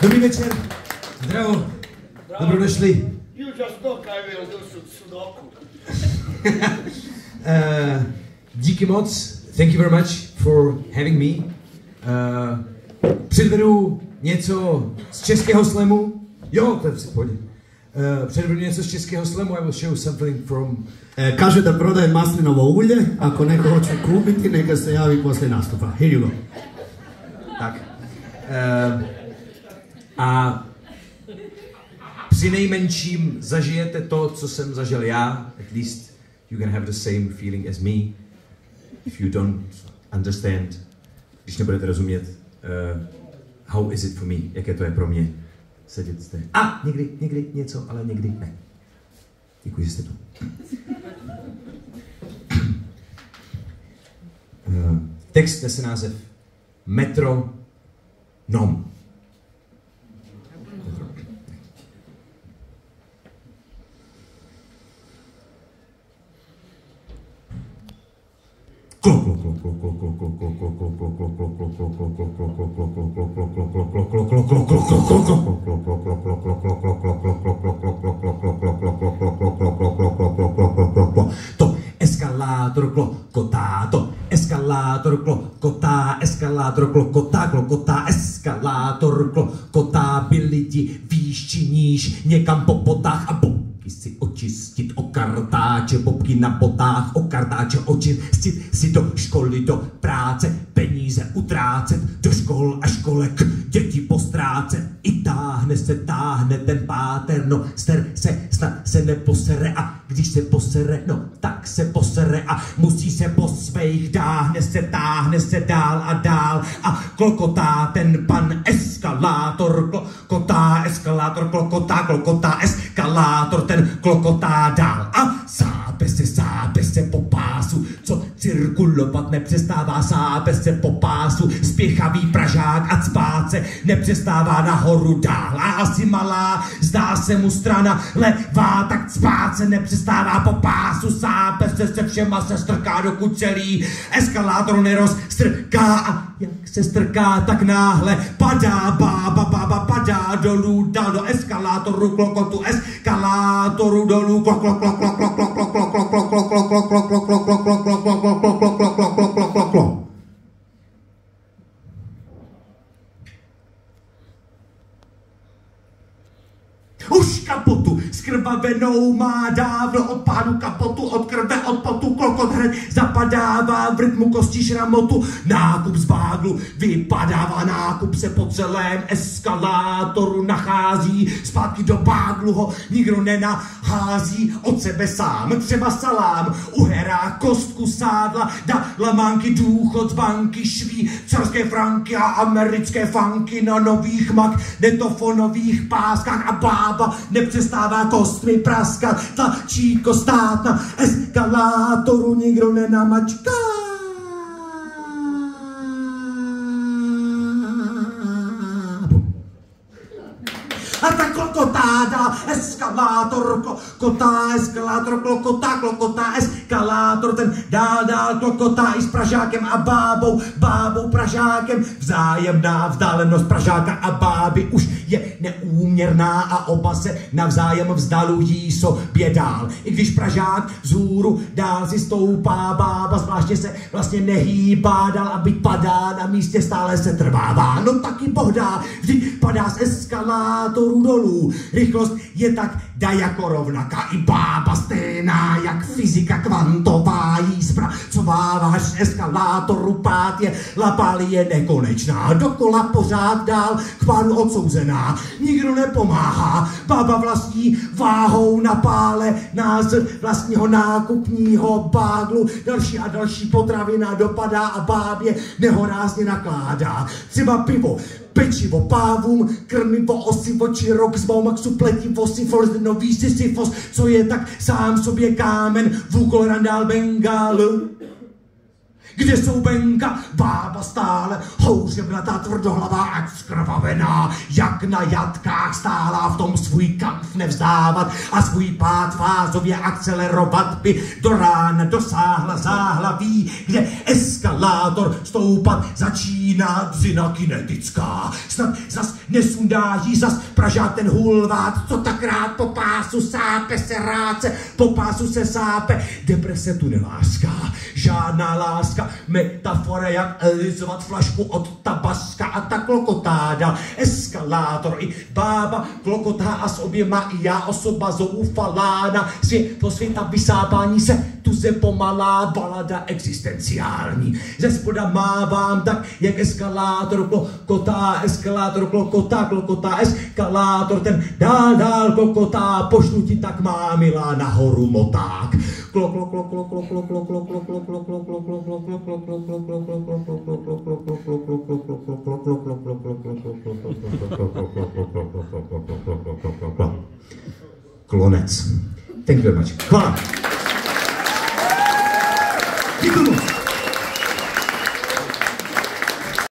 Dobrý večer, zdravo, dobro došli. You just look, I will do sudoku. Díky moc, thank you very much for having me. Předvedu něco z českého slamu. Jo, to je v pohodě. Předvedu něco z českého slamu, I will show something from... Kaže da prodaje maslinovo ulje, ako neko hoće kupiti, neka se javi poslije nastupa. Here you go. Tak. A při nejmenším zažijete to, co jsem zažil já. At least you can have the same feeling as me. If you don't understand, když nebudete rozumět, how is it for me, jaké to je pro mě sedět zde. A někdy něco, ale někdy ne. Děkuji, že jste tu. Text nese název Metronom. Eskalátor klokotá, to eskalátor klokotá, eskalátor klokotá, klokotá, eskalátor klokotá, by lidi výš či níž, někam po potách a bobky si očistit o kartáče, bobky na potách, o kartáče očistit si do školy, do práce, peníze utrácet, do škol a školek, děti postrácet, i táhne ten páter, no ster se, snad se neposere a když se posere, no tak se posere a musí se po svých táhne se dál a dál a klokotá ten pan eskalátor, klokotá eskalátor, klokotá eskalátor, ten klokotá dál a sápe se po pásu, co cirkulovat nepřestává, sápe se po pásu, spěchavý Pražák a cpát se nepřestává nahoru dál a asi malá, zdá se mu strana levá, tak cpát se nepřestává po pásu, sápe se všema se strká, dokud celý eskalátor nerozstrká a jak se strká, tak náhle padá bába padá dolů, dál do eskalátoru, klokotu eskalátoru dolů, už kapotu skrvavenou má dávno od pádu kapotu, od krve, od potu, klokot hned zapadává v rytmu kosti šramotu, nákup z báglu vypadává, nákup se po celém eskalátoru nachází, zpátky do báglu ho nikdo nenahází, od sebe sám, třeba salám, uherá kostku sádla, dala manky, důchod z banky, švýcarské franky a americké funky na nových magnetofonových páskách a bába nepřestává kostmi praskat, tlačítko stát na eskalátoru nikdo nenamačká. A tak klokotá dál, eskalátor, klokotá, eskalátor, klokotá, eskalátor, ten dál, klokotá i s Pražákem a bábou Pražákem, vzájemná vzdálenost Pražáka a báby už je neúměrná a oba se navzájem vzdalují sobě dál. I když Pražák vzhůru dál si stoupá, bába zvláště se vlastně nehýbá dál a byť padá na místě stále se trvává. No taky bohdá, vždyť padá z eskalátoru dolů. Rychlost je tak jako rovnaká i bába stejná jak fyzika kvantová, jí zpracováváš z eskalátoru pád je lapál je nekonečná, dokola pořád dál k pádu odsouzená, nikdo nepomáhá, bába vlastní váhou na pále název vlastního nákupního báglu, další a další potravina dopadá a bábě nehorázně nakládá, třeba pivo, pečivo, pávům, krmivo, osivo, či rok z Baumaxu, pletivo, syfos, nový Sisyfos, co je tak sám sobě kámen, vůkol randál Bengál. Kde jsou Benka, bába stále, houřevnatá tvrdohlavá a skrvavená, jak na jatkách stála v tom svůj kampf nevzdávat a svůj pád fázově akcelerovat by do rána dosáhla záhlaví, kde eskalátor stoupat začíná dřina kinetická. Snad zas nesundá jí zas Pražák ten hulvát, co tak rád po pásu sápe se ráce, po pásu se sápe, deprese tunelářská, žádná láska, metafora jak elizovat flašku od tabaska a ta klokotá dál. Eskalátor i bába klokotá a s oběma i já osoba zoufalána, světlo světa vysápání se, tuze pomalá balada existenciální. Ze spoda mávám tak, jak eskalátor klokotá, eskalátor klokotá, eskalátor ten dál klokotá, pošlu ti tak má milá nahoru moták. Konec. Thank you very much. Děkuju.